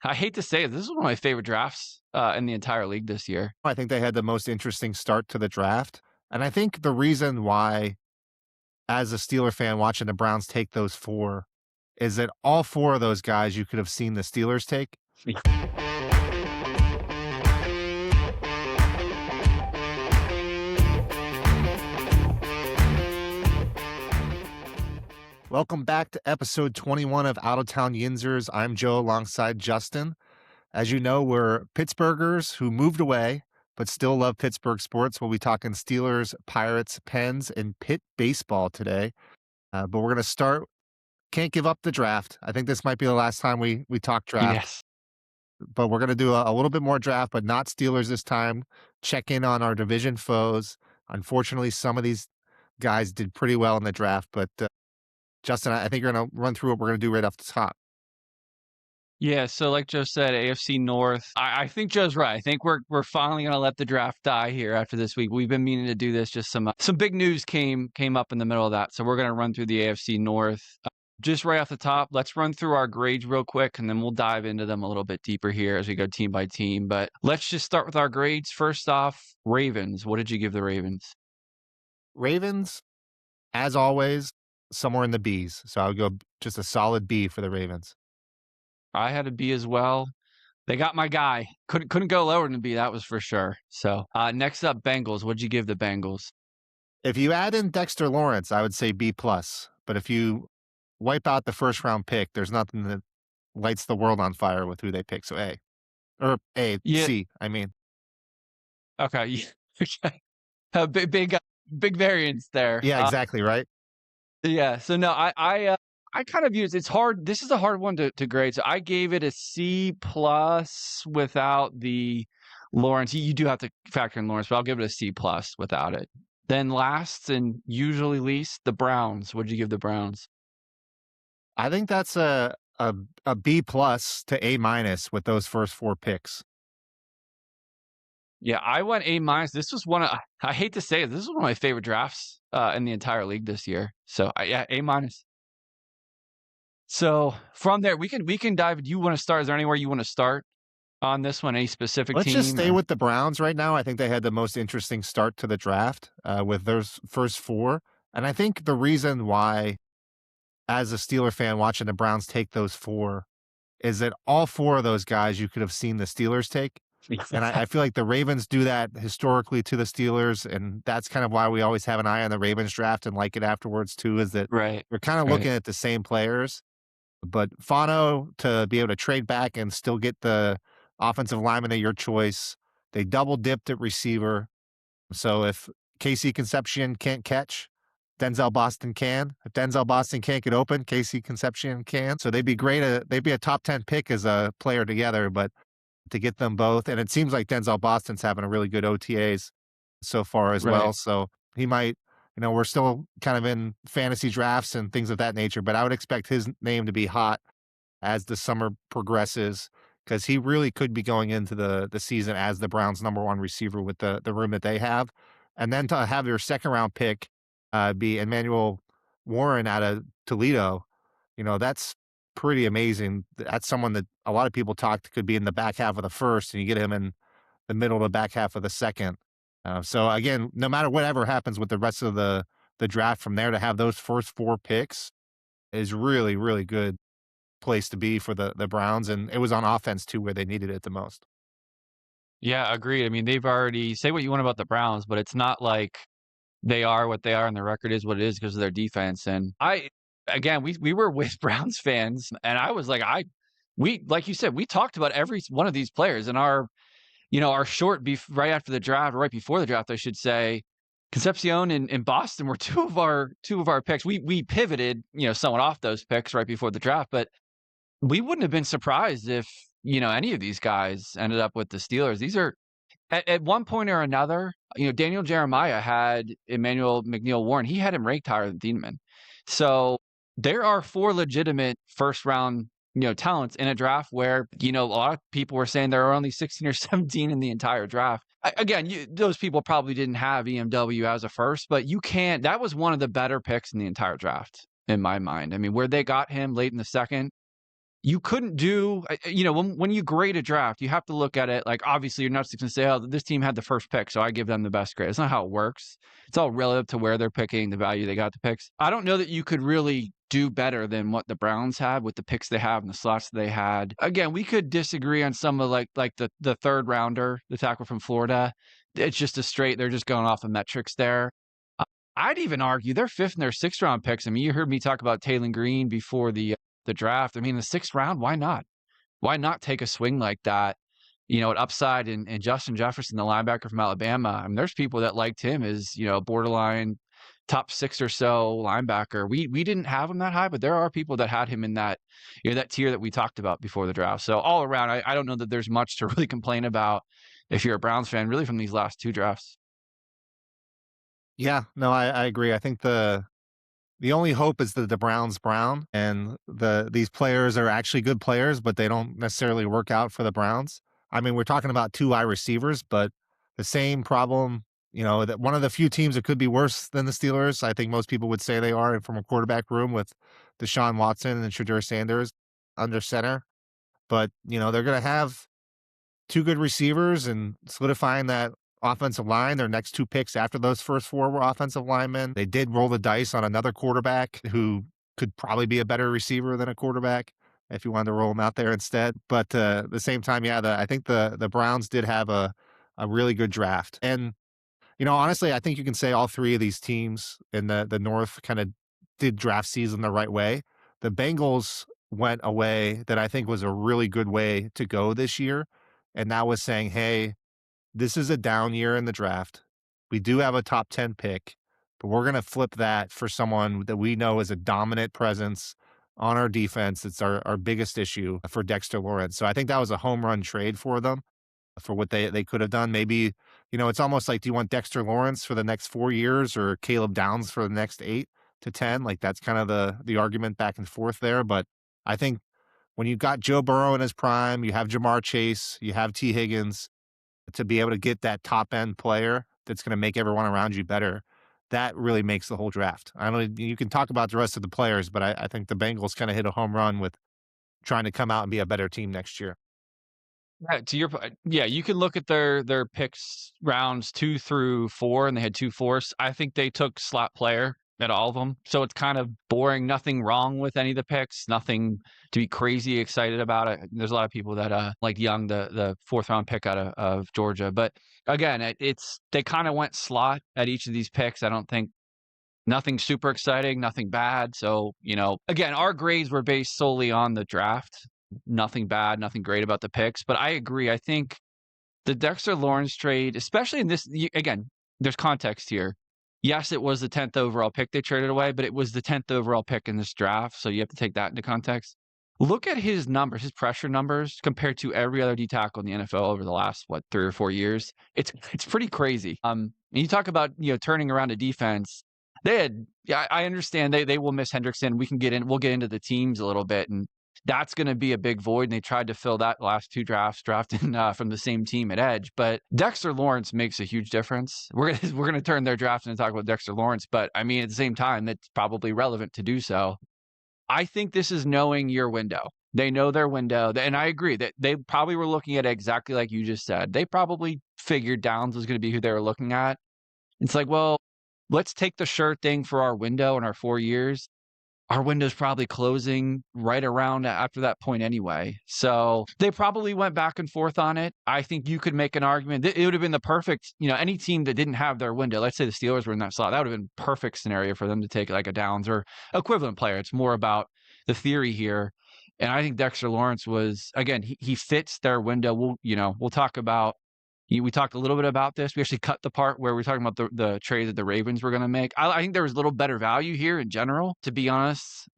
I hate to say it, this is one of my favorite drafts in the entire league this year. I think they had the most interesting start to the draft. And I think the reason why, as a Steeler fan watching the Browns take those four, is that all four of those guys you could have seen the Steelers take. Welcome back to episode 21 of Out of Town Yinzers. I'm Joe alongside Justin. As you know, we're Pittsburghers who moved away but still love Pittsburgh sports. We'll be talking Steelers, Pirates, Pens, and Pitt Baseball today. But we're going to start. Can't give up the draft. I think this might be the last time we talk draft, Yes. but we're going to do a little bit more draft, but not Steelers this time. Check in on our division foes. Unfortunately, some of these guys did pretty well in the draft, but Justin, I think you're going to run through what we're going to do right off the top. Yeah, so like Joe said, AFC North. I think Joe's right. I think we're finally gonna let the draft die here after this week. We've been meaning to do this. Just some big news came up in the middle of that, so we're gonna run through the AFC North. Just right off the top, let's run through our grades real quick, and then we'll dive into them a little bit deeper here as we go team by team. But let's just start with our grades. First off, Ravens. What did you give the Ravens? Ravens, as always, somewhere in the Bs. So I would go just a solid B for the Ravens. I had a B as well. They got my guy. Couldn't go lower than a B, that was for sure. So next up, Bengals. What'd you give the Bengals? If you add in Dexter Lawrence, I would say B plus. But if you wipe out the first round pick, there's nothing that lights the world on fire with who they pick. So A. Or A, Yeah. C, I mean. Okay. Okay. Big variance there. Yeah, exactly, right? Yeah. So no, I kind of use it's hard. This is a hard one to grade. So I gave it a C plus without the Lawrence. You do have to factor in Lawrence, but I'll give it a C plus without it. Then last and usually least, the Browns. What did you give the Browns? I think that's a B plus to A minus with those first four picks. Yeah, I went A minus. This was I hate to say it, this is one of my favorite drafts in the entire league this year. So yeah, A minus. So from there, we can dive. Do you want to start? Is there anywhere you want to start on this one? Any specific Let's team? just stay or- with the Browns right now. I think they had the most interesting start to the draft with their first four. And I think the reason why, as a Steeler fan watching the Browns take those four, is that all four of those guys you could have seen the Steelers take. And I feel like the Ravens do that historically to the Steelers, and that's kind of why we always have an eye on the Ravens draft and like it afterwards too, is that right. we're kind of Right. looking at the same players. But Fano, to be able to trade back and still get the offensive lineman of your choice, they double dipped at receiver. So if KC Concepcion can't catch, Denzel Boston can. If Denzel Boston can't get open, KC Concepcion can. So they'd be great. They'd be a top 10 pick as a player together, but to get them both. And it seems like Denzel Boston's having a really good OTAs so far as well. Right. So he might, we're still kind of in fantasy drafts and things of that nature, but I would expect his name to be hot as the summer progresses because he really could be going into the season as the Browns' number one receiver with the room that they have. And then to have your second round pick be Emmanuel Warren out of Toledo, that's pretty amazing. That's someone that a lot of people talked could be in the back half of the first, and you get him in the middle of the back half of the second. So again, no matter whatever happens with the rest of the draft from there, to have those first four picks is really, really good place to be for the Browns. And it was on offense too, where they needed it the most. Yeah, agreed. I mean, they've already say what you want about the Browns, but it's not like they are what they are and their record is what it is because of their defense. And again, we were with Browns fans, and I was like, we like you said, we talked about every one of these players in our our short right after the draft, or right before the draft, I should say. Concepcion and Boston were two of our picks. We pivoted, somewhat off those picks right before the draft, but we wouldn't have been surprised if, any of these guys ended up with the Steelers. These are at one point or another, Daniel Jeremiah had Emmanuel McNeil Warren. He had him ranked higher than Thieneman. So there are four legitimate first round, talents in a draft where, a lot of people were saying there are only 16 or 17 in the entire draft. Again, those people probably didn't have EMW as a first, but that was one of the better picks in the entire draft, in my mind. I mean, where they got him late in the second, you couldn't do, when you grade a draft, you have to look at it like, obviously, you're not just going to say, oh, this team had the first pick, so I give them the best grade. That's not how it works. It's all relative to where they're picking, the value they got the picks. I don't know that you could really do better than what the Browns had with the picks they have and the slots they had. Again, we could disagree on some of like the third rounder, the tackle from Florida. It's just they're just going off of metrics there. I'd even argue their fifth and their sixth round picks. I mean, you heard me talk about Taylor Green before the draft. I mean, the sixth round, why not? Why not take a swing like that? At upside and Justin Jefferson, the linebacker from Alabama. I mean, there's people that liked him as, borderline top six or so linebacker. We didn't have him that high, but there are people that had him in that, that tier that we talked about before the draft. So all around, I don't know that there's much to really complain about if you're a Browns fan, really from these last two drafts. Yeah, no, I agree. I think the only hope is that the Browns brown and these players are actually good players, but they don't necessarily work out for the Browns. I mean, we're talking about two wide receivers, but the same problem, that one of the few teams that could be worse than the Steelers, I think most people would say they are from a quarterback room with Deshaun Watson and Shadur Sanders under center. But, they're going to have two good receivers and solidifying that offensive line. Their next two picks after those first four were offensive linemen. They did roll the dice on another quarterback who could probably be a better receiver than a quarterback if you wanted to roll him out there instead. But at the same time, yeah, I think the Browns did have a really good draft. And, honestly, I think you can say all three of these teams in the North kind of did draft season the right way. The Bengals went a way that I think was a really good way to go this year. And that was saying, hey, this is a down year in the draft. We do have a top 10 pick, but we're going to flip that for someone that we know is a dominant presence on our defense. It's our biggest issue for Dexter Lawrence. So I think that was a home run trade for them for what they could have done. Maybe, it's almost like, do you want Dexter Lawrence for the next 4 years or Caleb Downs for the next 8 to 10? Like that's kind of the argument back and forth there. But I think when you've got Joe Burrow in his prime, you have Jamar Chase, you have T. Higgins, to be able to get that top end player that's going to make everyone around you better, that really makes the whole draft. I don't know, you can talk about the rest of the players, but I think the Bengals kind of hit a home run with trying to come out and be a better team next year. Yeah, to your point, yeah, you can look at their picks rounds 2 through 4, and they had 2 fourths. I think they took slot player at all of them, so it's kind of boring. Nothing wrong with any of the picks. Nothing to be crazy excited about it. There's a lot of people that like Young, the 4th round pick out of Georgia, but again, it's they kind of went slot at each of these picks. I don't think nothing super exciting, nothing bad. So, again, our grades were based solely on the draft. Nothing bad, nothing great about the picks. But I agree. I think the Dexter Lawrence trade, especially in this, again, there's context here. Yes, it was the 10th overall pick they traded away, but it was the 10th overall pick in this draft. So you have to take that into context. Look at his numbers, his pressure numbers compared to every other D tackle in the NFL over the last 3 or 4 years. It's pretty crazy. And you talk about turning around a defense. I understand they will miss Hendrickson. We'll get into the teams a little bit, and that's going to be a big void. And they tried to fill that last 2 drafts, drafting from the same team at edge. But Dexter Lawrence makes a huge difference. We're gonna turn their draft and talk about Dexter Lawrence, but I mean at the same time, it's probably relevant to do so. I think this is knowing your window. They know their window, and I agree that they probably were looking at it exactly like you just said. They probably figured Downs was going to be who they were looking at. It's like, well, let's take the sure thing for our window in our 4 years. Our window's probably closing right around after that point anyway. So they probably went back and forth on it. I think you could make an argument. It would have been the perfect, any team that didn't have their window. Let's say the Steelers were in that slot. That would have been perfect scenario for them to take like a Downs or equivalent player. It's more about the theory here. And I think Dexter Lawrence was, again, he fits their window. We'll talk about we talked a little bit about this. We actually cut the part where we're talking about the trade that the Ravens were going to make. I think there was a little better value here in general, to be honest.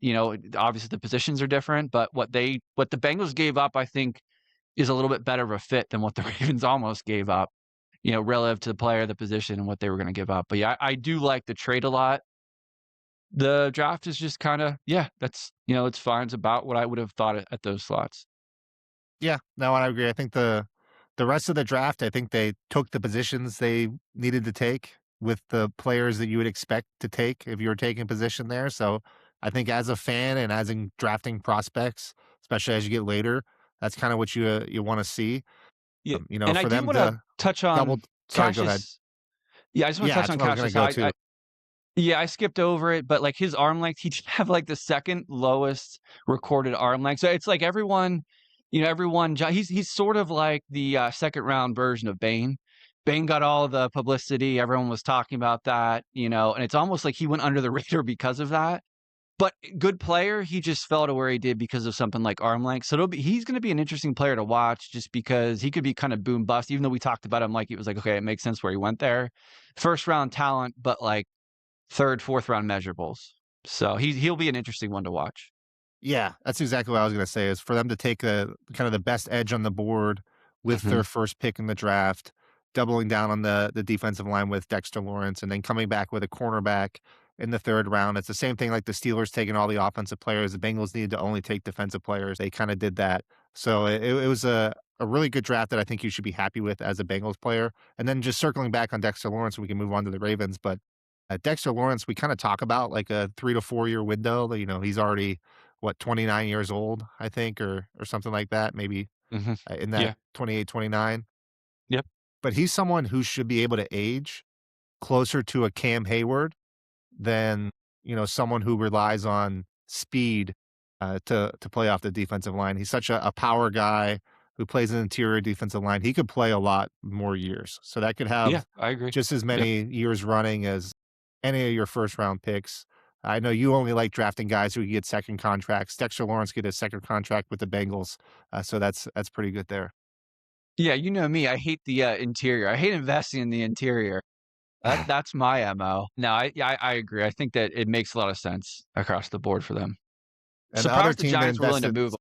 Obviously the positions are different, but what the Bengals gave up, I think, is a little bit better of a fit than what the Ravens almost gave up, relative to the player, the position, and what they were going to give up. But yeah, I do like the trade a lot. The draft is just kind of, that's, it's fine. It's about what I would have thought at those slots. Yeah, no, I agree. I think the rest of the draft, I think they took the positions they needed to take with the players that you would expect to take if you were taking a position there. So I think as a fan and as in drafting prospects, especially as you get later. That's kind of what you want to see. Yeah, and I For do them wanna to touch double. on Sorry, go ahead. Cassius. Yeah, I just wanna Yeah, touch that's on what I was gonna Cassius. go I to. yeah, I skipped over it, but, like, his arm length, he should have, like, the second lowest recorded arm length. So it's like everyone, everyone he's sort of like the, second round version of Bane. Bane got all the publicity, everyone was talking about that, and it's almost like he went under the radar because of that. But good player, he just fell to where he did because of something like arm length. So he's gonna be an interesting player to watch just because he could be kind of boom bust, even though we talked about him like it was like, okay, it makes sense where he went there. First round talent, but like third, fourth round measurables. So he'll be an interesting one to watch. Yeah, that's exactly what I was gonna say, is for them to take the kind of the best edge on the board with Mhm. their first pick in the draft, doubling down on the defensive line with Dexter Lawrence, and then coming back with a cornerback in the 3rd round. It's the same thing like the Steelers taking all the offensive players. The Bengals needed to only take defensive players. They kinda did that. So it was a really good draft that I think you should be happy with as a Bengals player. And then just circling back on Dexter Lawrence, we can move on to the Ravens, but, Dexter Lawrence, we kinda talk about like a 3 to 4 year window. He's already what, 29 years old, I think, or something like that, maybe, Mhm. in that Yeah. 28, 29. Yep. But he's someone who should be able to age closer to a Cam Hayward than, someone who relies on speed, to play off the defensive line. He's such a power guy who plays an interior defensive line. He could play a lot more years. So that could Yeah, have I agree. just as Yep. many years running as any of your first round picks. I know you only like drafting guys who get second contracts. Dexter Lawrence get a second contract with the Bengals, so that's pretty good there. Yeah, you know me, I hate the, interior. I hate investing in the interior. That's my MO. No, I agree. I think that it makes a lot of sense across the board for them. And the other Surprised the team that Giants were willing to invested. move.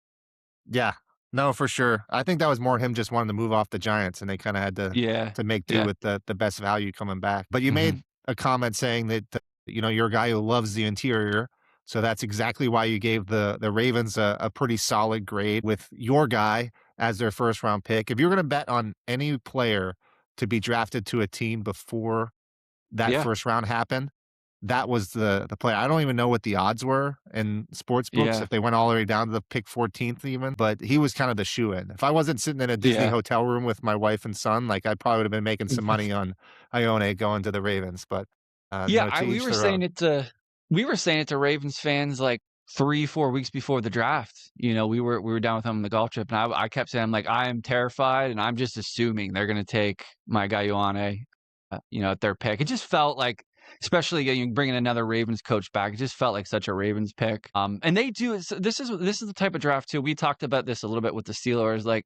Yeah. No, for sure. I think that was more him just wanting to move off the Giants, and they kinda had to Yeah. make do Yeah. with the best value coming back. But you Mhm. made a comment saying that, you're a guy who loves the interior, so that's exactly why you gave the Ravens a pretty solid grade with your guy as their first round pick. If you're gonna bet on any player to be drafted to a team before that Yeah. first round happened, that was the play. I don't even know what the odds were in sports books, Yeah. if they went all the way down to the pick 14th even, but he was kind of the shoe-in. If I wasn't sitting in a Disney Yeah. hotel room with my wife and son, like, I probably would've been making some money on Ione going to the Ravens, but, Yeah, I to each their own. we were saying it to Ravens fans, like, 3, 4 weeks before the draft. We were down with them on the golf trip, and I kept saying, I'm like, "I am terrified, and I'm just assuming they're gonna take my guy Ioane, at their pick." It just felt like, especially, you bringing another Ravens coach back, it just felt like such a Ravens pick. And they do this is the type of draft too, we talked about this a little bit with the Steelers, like,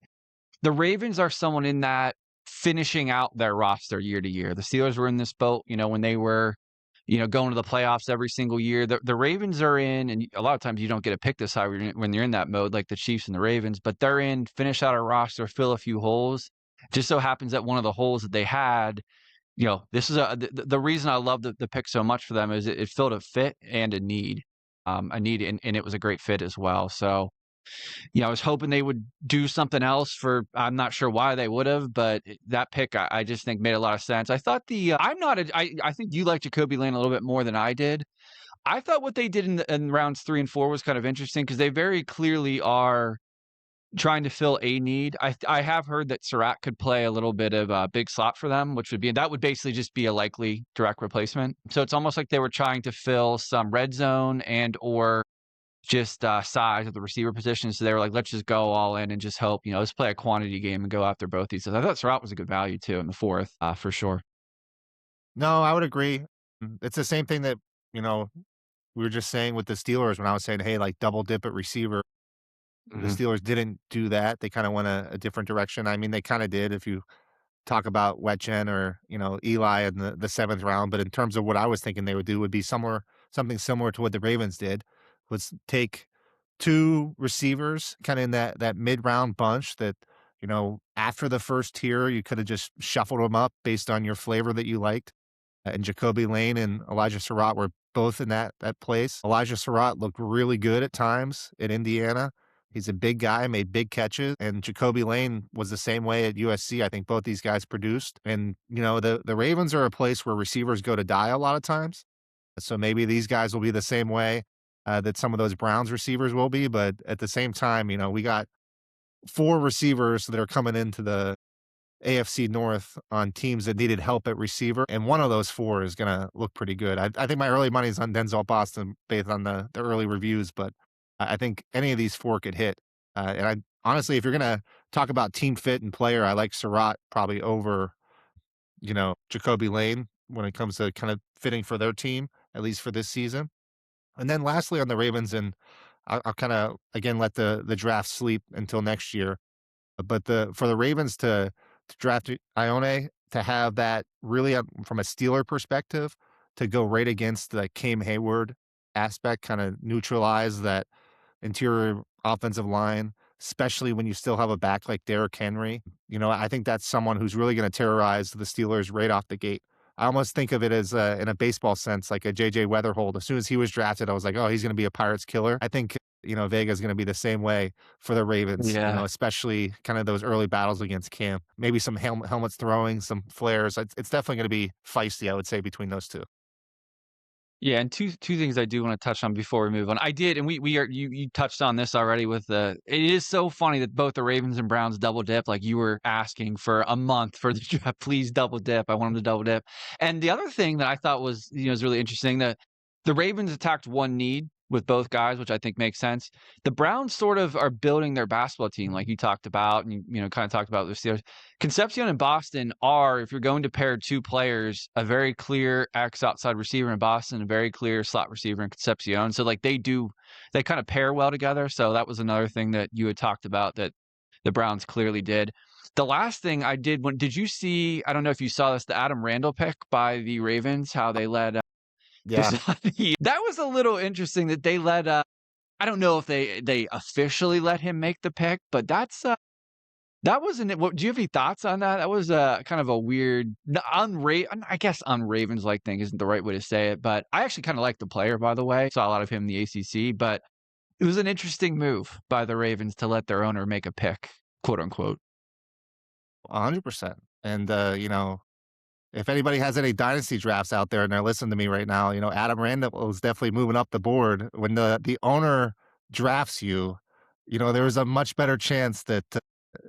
the Ravens are someone in that finishing out their roster year to year. The Steelers were in this boat, when they were, going to the playoffs every single year. The Ravens are in, and a lot of times you don't get a pick this high when you're in that mode, like the Chiefs and the Ravens, but they're in, finish out a roster, fill a few holes. Just so happens that one of the holes that they had, this is the reason I love the pick so much for them is it filled a fit and a need, and it was a great fit as well. So, I was hoping they would do something else for, I'm not sure why they would have, but that pick I just think made a lot of sense. I thought I'm not a I think you like Jacoby Lane a little bit more than I did. I thought what they did in rounds 3 and 4 was kind of interesting because they very clearly are trying to fill a need. I have heard that Surratt could play a little bit of a big slot for them, that would basically just be a likely direct replacement. So it's almost like they were trying to fill some red zone and or just, size of the receiver position, so they were like, "Let's just go all in and just hope, let's play a quantity game and go after both these." I thought Surratt was a good value too in the 4th, for sure. No, I would agree. It's the same thing that, you know, we were just saying with the Steelers when I was saying, "Hey, like, double dip at receiver." The Mhm. Steelers didn't do that. They kinda went a different direction. I mean, they kinda did if you talk about Wetchen or, Eli in the 7th round, but in terms of what I was thinking they would do would be something similar to what the Ravens did, was take 2 receivers kinda in that mid-round bunch that, after the first tier, you coulda just shuffled them up based on your flavor that you liked, and Jacoby Lane and Elijah Surratt were both in that place. Elijah Surratt looked really good at times at Indiana. He's a big guy, made big catches, and Jacoby Lane was the same way at USC. I think both these guys produced. And, the Ravens are a place where receivers go to die a lot of times. So maybe these guys will be the same way. that some of those Browns receivers will be. But at the same time, we got 4 receivers that are coming into the AFC North on teams that needed help at receiver, and one of those 4 is gonna look pretty good. I think my early money is on Denzel Boston based on the early reviews, but I think any of these 4 could hit. And I honestly, if you're gonna talk about team fit and player, I like Surratt probably over, Jacoby Lane when it comes to kind of fitting for their team, at least for this season. And then lastly on the Ravens, and I'll kinda, again, let the draft sleep until next year. But for the Ravens to draft Ione, to have that really, from a Steeler perspective, to go right against the Cam Hayward aspect, kinda neutralize that interior offensive line, especially when you still have a back like Derrick Henry. I think that's someone who's really gonna terrorize the Steelers right off the gate. I almost think of it as, in a baseball sense, like a JJ Weatherhold. As soon as he was drafted, I was like, "Oh, he's gonna be a Pirates killer." I think, Vega's gonna be the same way for the Ravens, Yeah. especially kind of those early battles against Cam. Maybe some helmets throwing, some flares. It's definitely gonna be feisty, I would say, between those 2. Yeah, and two things I do wanna touch on before we move on. I did, and we are you touched on this already with the it is so funny that both the Ravens and Browns double dip, like you were asking for a month for the draft, "Please double dip, I want them to double dip." And the other thing that I thought was, is really interesting, that the Ravens attacked one need with both guys, which I think makes sense. The Browns sort of are building their basketball team like you talked about, and kinda talked about with the Steelers. Concepcion and Boston are, if you're going to pair 2 players, a very clear X outside receiver in Boston, a very clear slot receiver in Concepcion. So, like, they kind of pair well together. So that was another thing that you had talked about that the Browns clearly did. The last thing I did did you see, I don't know if you saw this, the Adam Randall pick by the Ravens, how they led, Yeah. Bisaccia. That was a little interesting that they let, I don't know if they officially let him make the pick, but that wasn't what do you have any thoughts on that? That was, kind of a weird I guess un-Ravens-like thing isn't the right way to say it, but I actually kinda like the player, by the way. Saw a lot of him in the ACC, but it was an interesting move by the Ravens to let their owner make a pick, quote, unquote. 100%. And, if anybody has any dynasty drafts out there and they're listening to me right now, Adam Randall is definitely moving up the board. When the owner drafts you, there's a much better chance that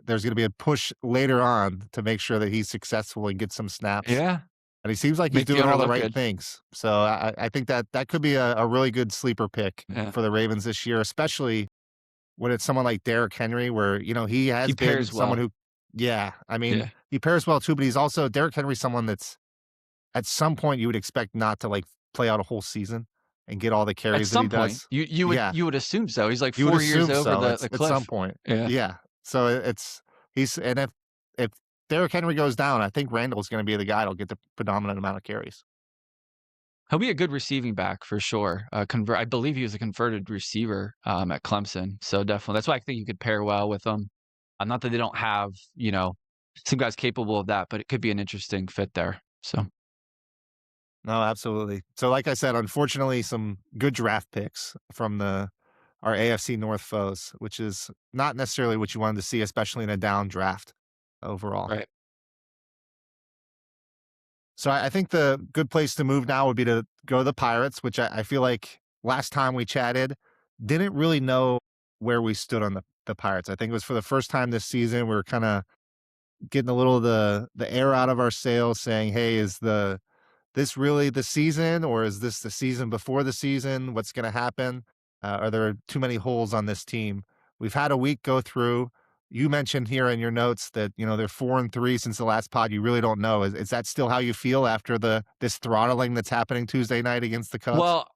there's going to be a push later on to make sure that he's successful and get some snaps. Yeah, And he seems like he's make the doing owner all the look right good. things. So I think that could be a really good sleeper pick Yeah. for the Ravens this year, especially when it's someone like Derrick Henry, where, he He has been pairs someone well. who, yeah, I mean, Yeah. he pairs well too, but he's also Derrick Henry, someone that's at some point you would expect not to like play out a whole season and get all the At carries that he some point, does. you would Yeah, you would assume so. He's like you would 4 years assume over so. the At some cliff. point. Yeah. Yeah. So it's he's and if Derrick Henry goes down, I think Randall's going to be the guy that'll get the predominant amount of carries. He'll be a good receiving back for sure. I believe he was a converted receiver, at Clemson, so definitely that's why I think you could pair well with him. Not that they don't have, some guys capable of that, but it could be an interesting fit there, so. No, absolutely. So, like I said, unfortunately, some good draft picks from our AFC North foes, which is not necessarily what you wanted to see, especially in a down draft overall. Right. So I think the good place to move now would be to go to the Pirates, which I feel like last time we chatted, didn't really know where we stood on the Pirates. I think it was for the first time this season, we were kind of getting a little of the air out of our sails, saying, "Hey, is this really the season, or is this the season before the season? What's going to happen? Are there too many holes on this team?" We've had a week go through. You mentioned here in your notes that they're 4-3 since the last pod. You really don't know. Is that still how you feel after this throttling that's happening Tuesday night against the Cubs? Well,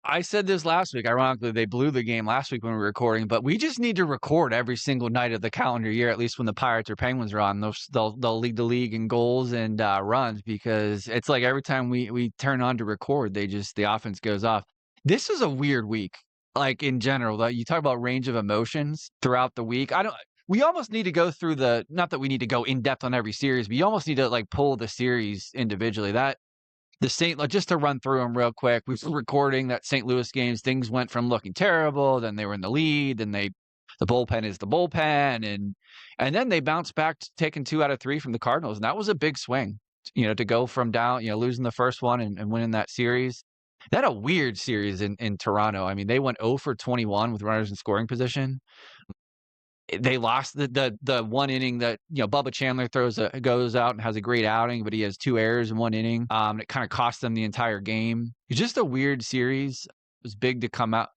I said this last week, ironically, they blew the game last week when we were recording, but we just need to record every single night of the calendar year, at least when the Pirates or Penguins are on. They'll lead the league in goals and, runs, because it's like every time we turn on to record, the offense goes off. This is a weird week, like, in general, like, you talk about range of emotions throughout the week. I don't We almost need to go through not that we need to go in depth on every series, but you almost need to, like, pull the series individually. Just to run through them real quick, we were recording that St. Louis games, things went from looking terrible, then they were in the lead, then the bullpen is the bullpen, and then they bounced back to taking 2 out of 3 from the Cardinals, and that was a big swing, to go from down, losing the first one and winning that series. They had a weird series in Toronto. I mean, they went 0 for 21 with runners in scoring position. They lost the one inning that, Bubba Chandler goes out and has a great outing, but he has 2 errors in 1 inning. It kinda cost them the entire game. It's just a weird series. It was big to come out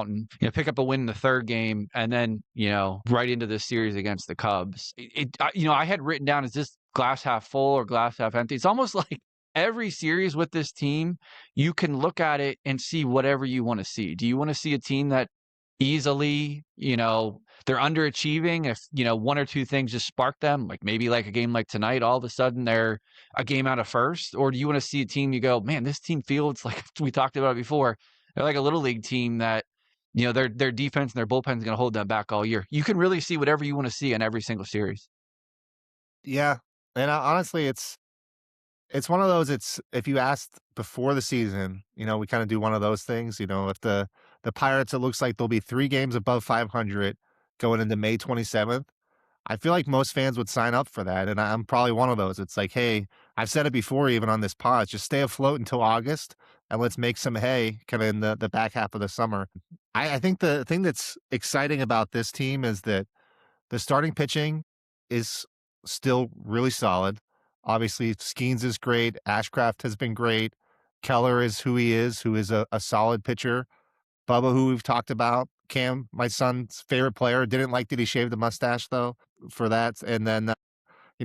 and, pick up a win in the 3rd game and then, right into this series against the Cubs. I had written down, is this glass half full or glass half empty? It's almost like every series with this team, you can look at it and see whatever you wanna see. Do you wanna see a team that easily, they're underachieving if, 1 or 2 things just spark them, like maybe like a game like tonight, all of a sudden they're a game out of first? Or do you wanna see a team you go, "Man, this team feels like" we talked about it before, they're like a little league team that, their defense and their bullpen is gonna hold them back all year. You can really see whatever you wanna see in every single series. Yeah, and honestly, it's one of those. It's if you asked before the season, we kind of do one of those things. If the Pirates, it looks like they'll be 3 games above 500 going into May 27th. I feel like most fans would sign up for that, and I'm probably one of those. It's like, hey, I've said it before, even on this pod, just stay afloat until August, and let's make some hay kind of in the back half of the summer. I think the thing that's exciting about this team is that the starting pitching is still really solid. Obviously, Skeens is great. Ashcraft has been great. Keller is who is a solid pitcher. Bubba, who we've talked about. Cam, my son's favorite player. Didn't like that he shaved the mustache, though, for that. And then,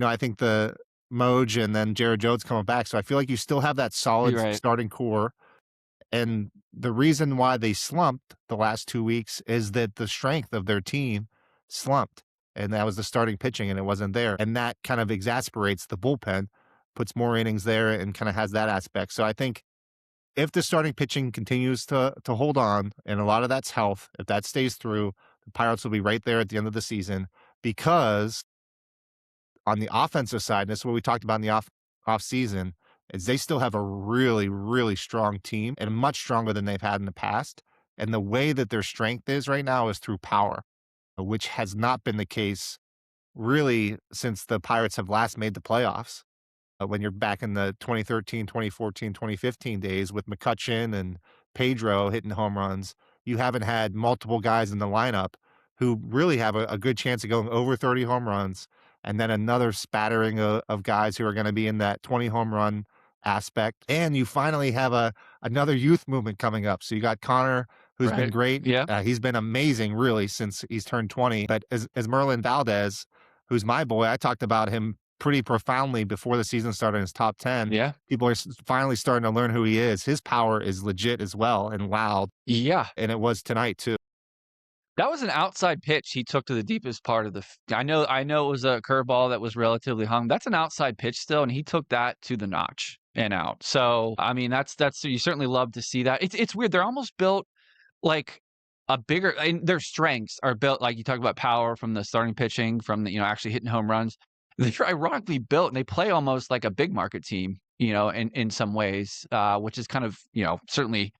I think the Moj and then Jared Jones coming back. So I feel like you still have that solid You're right. starting core. And the reason why they slumped the last 2 weeks is that the strength of their team slumped, and that was the starting pitching, and it wasn't there. And that kind of exasperates the bullpen, puts more innings there, and kind of has that aspect. So I think if the starting pitching continues to hold on, and a lot of that's health, if that stays through, the Pirates will be right there at the end of the season because on the offensive side, and this is what we talked about in the off season, is they still have a really, really strong team and much stronger than they've had in the past. And the way that their strength is right now is through power, which has not been the case really since the Pirates have last made the playoffs. When you're back in the 2013, 2014, 2015 days with McCutchen and Pedro hitting home runs, you haven't had multiple guys in the lineup who really have a good chance of going over 30 home runs, and then another spattering of guys who are going to be in that 20 home run aspect. And you finally have another youth movement coming up. So you got Connor, who's been Right. great. Yeah. He's been amazing, really, since he's turned 20. But as Merlin Valdez, who's my boy, I talked about him pretty profoundly before the season started in his top 10. Yeah. People are finally starting to learn who he is. His power is legit as well and loud, Yeah. and it was tonight too. That was an outside pitch he took to the deepest part of the f I know it was a curveball that was relatively hung. That's an outside pitch still, and he took that to the notch and out. So, I mean, that's you certainly love to see that. It's weird. They're almost built like a bigger and their strengths are built like you talk about power from the starting pitching, from the, actually hitting home runs. They're ironically built and they play almost like a big market team, in some ways, which is kind of, certainly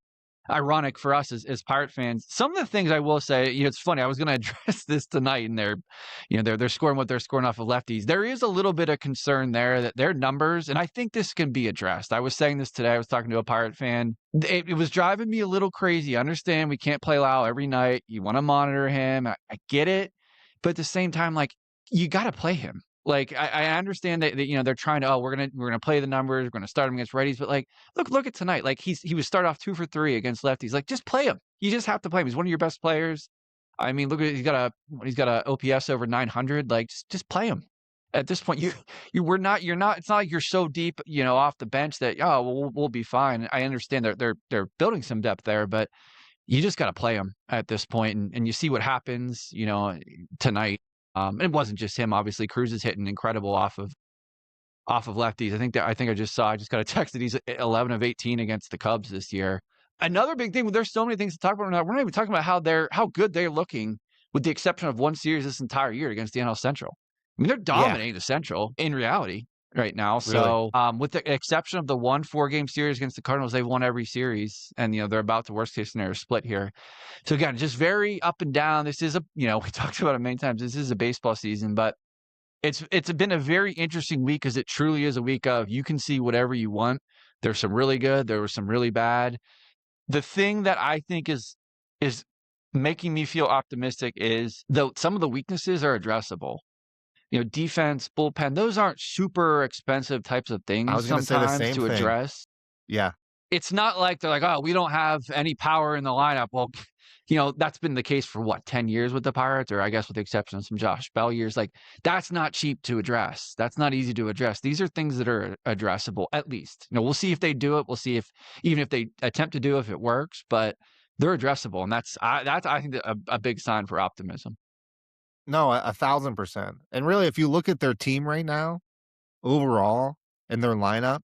ironic for us as Pirate fans. Some of the things I will say, it's funny. I was going to address this tonight, and they're scoring what they're scoring off of lefties. There is a little bit of concern there that their numbers, and I think this can be addressed. I was saying this today. I was talking to a Pirate fan. It was driving me a little crazy. I understand we can't play Lau every night. You want to monitor him. I get it, but at the same time, like you got to play him. Like I understand that they're trying to we're gonna play the numbers, we're gonna start him against righties, but like look at tonight. Like he was start off 2 for 3 against lefties. Like just play him. You just have to play him. He's one of your best players. I mean, look at he's got a OPS over 900. Like just play him. At this point, you're not. It's not like you're so deep, off the bench that we'll be fine. I understand they're building some depth there, but you just got to play him at this point, and you see what happens, tonight. And it wasn't just him. Obviously, Cruz is hitting incredible off of lefties. I think I just got a text that he's 11 of 18 against the Cubs this year. Another big thing. There's so many things to talk about. We're not even talking about how good they're looking, with the exception of one series this entire year against the NL Central. I mean, they're Yeah, dominating the Central in reality right now. really. So, with the exception of the 4-game series against the Cardinals, they've won every series, and they're about to worst case scenario split here. So again, just very up and down. This is we talked about it many times. This is a baseball season, but it's been a very interesting week because it truly is a week of you can see whatever you want. There's some really good, there was some really bad. The thing that I think is making me feel optimistic is though some of the weaknesses are addressable. Defense, bullpen, those aren't super expensive types of I things was gonna say the sometimes same to thing. address. Yeah. It's not like they're like, "Oh, we don't have any power in the lineup." Well, that's been the case for what, 10 years with the Pirates, or I guess with the exception of some Josh Bell years. Like, that's not cheap to address. That's not easy to address. These are things that are addressable, at least. We'll see if they do it. We'll see if even if they attempt to do it, if it works, but they're addressable, and that's I think a big sign for optimism. No, 1,000%. And really, if you look at their team right now, overall, and their lineup,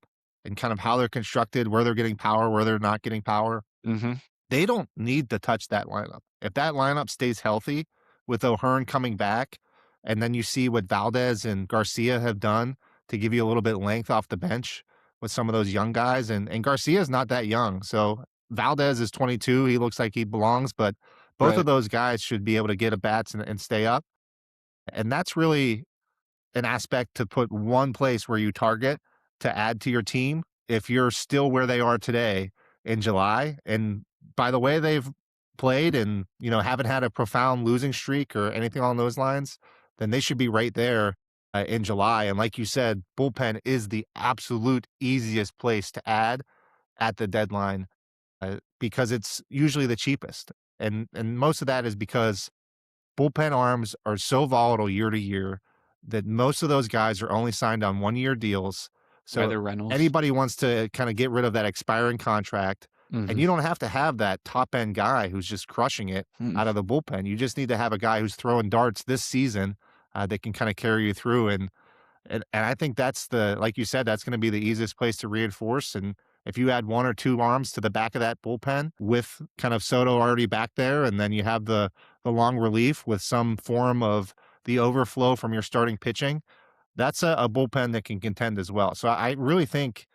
and kind of how they're constructed, where they're getting power, where they're not getting power, Mhm. they don't need to touch that lineup. If that lineup stays healthy with O'Hearn coming back, and then you see what Valdez and Garcia have done to give you a little bit of length off the bench with some of those young guys, and Garcia's not that young. So Valdez is 22. He looks like he belongs, but both of Right. those guys should be able to get at bats and stay up. And that's really an aspect to put one place where you target to add to your team if you're still where they are today in July. And by the way they've played and, haven't had a profound losing streak or anything along those lines, then they should be right there in July. And like you said, bullpen is the absolute easiest place to add at the deadline because it's usually the cheapest. And most of that is because bullpen arms are so volatile year to year that most of those guys are only signed on 1-year deals. So Either Reynolds. anybody wants to kind of get rid of that expiring contract, and Mhm. you don't have to have that top end guy who's just crushing it Mm. out of the bullpen. You just need to have a guy who's throwing darts this season that can kind of carry you through. And I think that's like you said, that's going to be the easiest place to reinforce. And if you add 1 or 2 arms to the back of that bullpen with kind of Soto already back there, and then you have the long relief with some form of the overflow from your starting pitching, that's a bullpen that can contend as well. So I really think,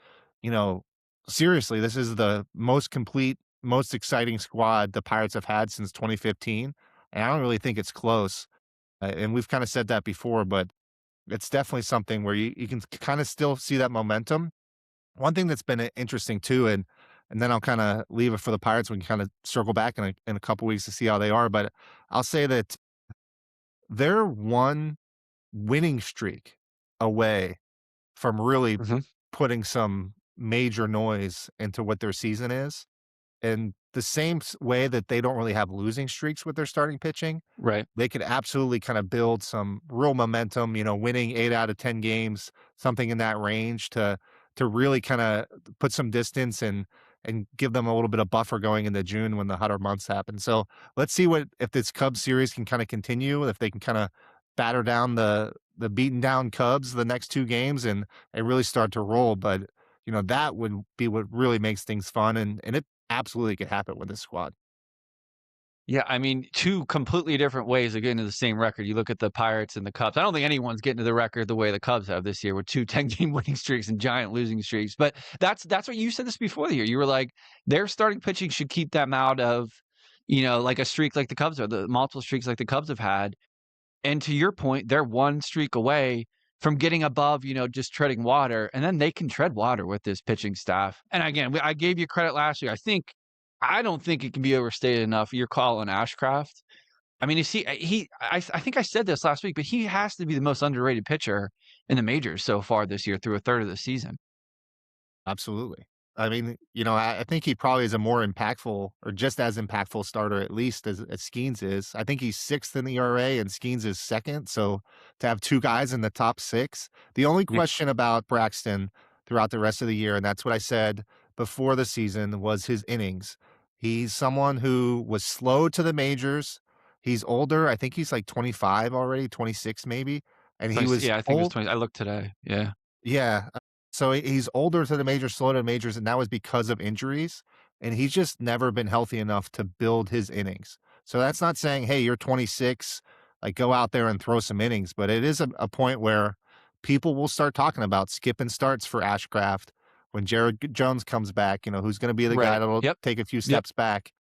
you know, seriously, this is the most complete, most exciting squad the Pirates have had since 2015. And I don't really think it's close. And we've kind of said that before, but it's definitely something where you can kind of still see that momentum. One thing that's been interesting too, and then I'll kind of leave it for the Pirates. We can kind of circle back in a couple weeks to see how they are. But I'll say that they're one winning streak away from really Mhm. putting some major noise into what their season is. And the same way that they don't really have losing streaks with their starting pitching, Right. they could absolutely kind of build some real momentum, winning 8 out of 10 games, something in that range to really kind of put some distance and give them a little bit of buffer going into June when the hotter months happen. So let's see what if this Cubs series can kind of continue, if they can kind of batter down the beaten down Cubs the next 2 games and really start to roll. But that would be what really makes things fun and it absolutely could happen with this squad. Yeah, I mean, 2 completely different ways of getting to the same record. You look at the Pirates and the Cubs. I don't think anyone's getting to the record the way the Cubs have this year with 2 10-game winning streaks and giant losing streaks. But that's what you said this before the year. You were like, their starting pitching should keep them out of, like a streak like the Cubs are, the multiple streaks like the Cubs have had. And to your point, they're 1 streak away from getting above, just treading water, and then they can tread water with this pitching staff. And again, I gave you credit last year. I don't think it can be overstated enough. Your call on Ashcraft. I mean, is I think I said this last week, but he has to be the most underrated pitcher in the majors so far this year through a third of the season. Absolutely. I mean, I think he probably is a more impactful or just as impactful starter, at least as Skeens is. I think he's sixth in the ERA and Skeens is second. So to have 2 guys in the top 6, the only Yeah. question about Braxton throughout the rest of the year, and that's what I said before the season, was his innings. He's someone who was slow to the majors. He's older. I think he's like 25 already, 26 maybe. And he 20, was yeah, I think it was old. 20. I looked today. Yeah. Yeah, so he's older to the majors, slow to the majors, and that was because of injuries, and he's just never been healthy enough to build his innings. So that's not saying, "Hey, you're 26, like, go out there and throw some innings," but it is a point where people will start talking about skipping starts for Ashcraft when Jared Jones comes back, who's gonna be the guy Right. that'll Yep. take a few Yep. steps back.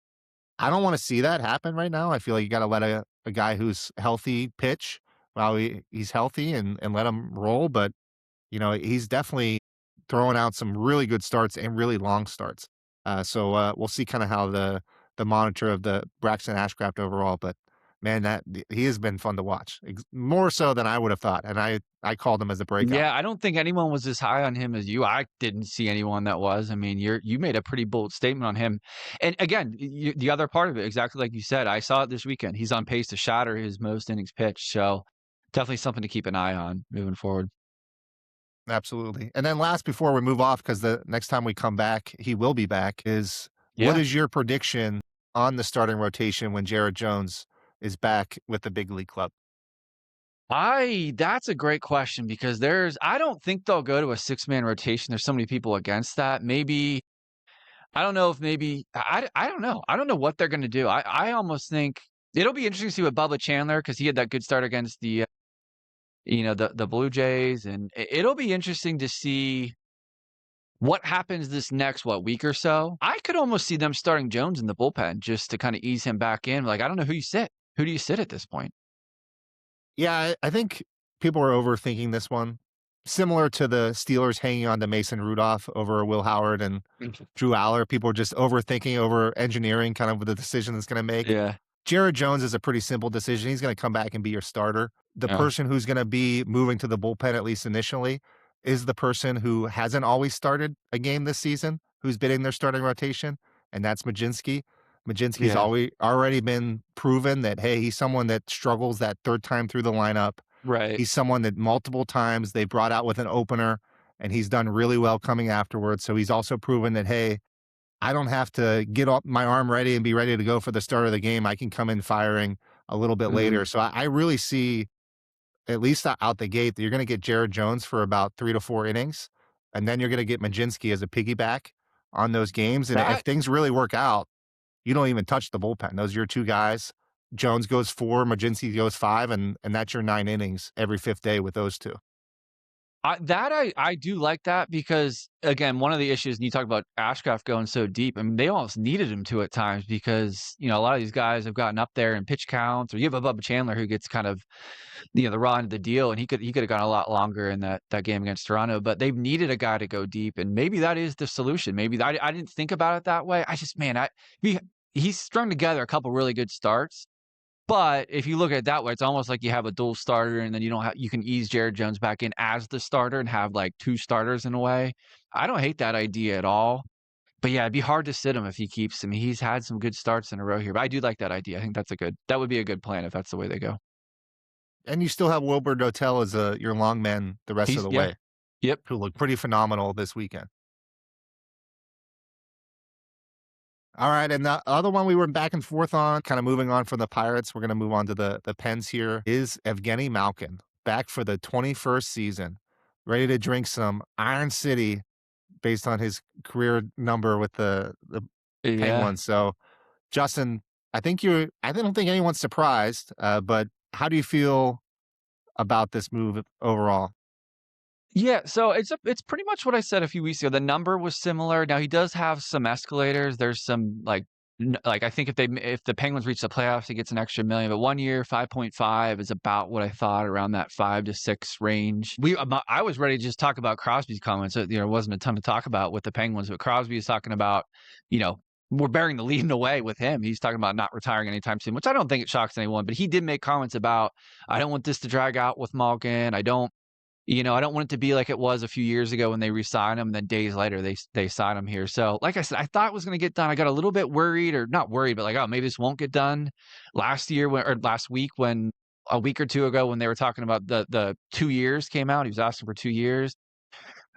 I don't wanna see that happen right now. I feel like you gotta let a guy who's healthy pitch while he's healthy and let him roll, but he's definitely throwing out some really good starts and really long starts. We'll see kind of how the monitor of the Braxton Ashcraft overall. But man, he has been fun to watch, more so than I would have thought. And I called him as a breakout. Yeah, I don't think anyone was as high on him as you. I didn't see anyone that was. I mean, you made a pretty bold statement on him. And again, the other part of it, exactly like you said, I saw it this weekend. He's on pace to shatter his most innings pitched. So definitely something to keep an eye on moving forward. Absolutely. And then last, before we move off, because the next time we come back, he will be back, is what Yeah. is your prediction on the starting rotation when Jared Jones is back with the big league club? That's a great question because I don't think they'll go to a six-man rotation. There's so many people against that. Maybe I don't know if maybe I don't know. I don't know what they're gonna do. I almost think it'll be interesting to see with Bubba Chandler because he had that good start against the Blue Jays, and it'll be interesting to see what happens this next week or so. I could almost see them starting Jones in the bullpen just to kind of ease him back in. Like I don't know who you sit. Who do you sit at this point? Yeah, I think people are overthinking this one. Similar to the Steelers hanging on to Mason Rudolph over Will Howard and Drew Aller, people are just overthinking, over engineering kind of the decision it's going to make. Yeah. Jared Jones is a pretty simple decision. He's going to come back and be your starter. The Yeah. person who's going to be moving to the bullpen, at least initially, is the person who hasn't always started a game this season, who's been in their starting rotation, and that's Majinski. Majinski's Yeah. already been proven that, hey, he's someone that struggles that third time through the lineup. Right. He's someone that multiple times they brought out with an opener, and he's done really well coming afterwards. So he's also proven that, hey, I don't have to get up my arm ready and be ready to go for the start of the game. I can come in firing a little bit later. Mhm. So I really see, at least out the gate, that you're going to get Jared Jones for about 3 to 4 innings, and then you're going to get Majinski as a piggyback on those games. And if That things really work out, you don't even touch the bullpen. Those are your two guys. Jones goes 4, Majinski goes 5, and that's your 9 innings every fifth day with those two. I do like that because, again, one of the issues, and you talk about Ashcraft going so deep, I mean, they almost needed him to at times because, a lot of these guys have gotten up there in pitch counts, or you have a Bubba Chandler who gets kind of, the raw end of the deal, and he could have gone a lot longer in that game against Toronto, but they've needed a guy to go deep, and maybe that is the solution. Maybe I didn't think about it that way. I just, man, he's strung together a couple really good starts. But if you look at it that way, it's almost like you have a dual starter, and then you can ease Jared Jones back in as the starter and have like two starters in a way. I don't hate that idea at all. But yeah, it'd be hard to sit him if he keeps. I mean, he's had some good starts in a row here, but I do like that idea. I think that would be a good plan if that's the way they go. And you still have Wilbur Dotel as your long man the rest of the Yeah, way, yep, who looked pretty phenomenal this weekend. All right, and the other one we were back and forth on, kind of moving on from the Pirates, we're going to move on to the Pens here, is Evgeni Malkin, back for the 21st season, ready to drink some Iron City based on his career number with the yeah. Penguins. So, Justin, I don't think anyone's surprised, but how do you feel about this move overall? Yeah, so it's pretty much what I said a few weeks ago. The number was similar. Now he does have some escalators. There's some like I think if the Penguins reach the playoffs, he gets an extra million. But 1 year, 5.5 is about what I thought, around that 5 to 6 range. I was ready to just talk about Crosby's comments. There wasn't a ton to talk about with the Penguins, but Crosby is talking about, you know, we're bearing the lead in a way with him. He's talking about not retiring anytime soon, which I don't think it shocks anyone. But he did make comments about, I don't want this to drag out with Malkin. I don't want it to be like it was a few years ago when they re-signed him, and then days later they sign him here. So, like I said, I thought it was going to get done. I got a little bit worried, or not worried, but like, oh, maybe this won't get done. Last week, when a week or two ago, when they were talking about the 2 years came out, he was asking for 2 years.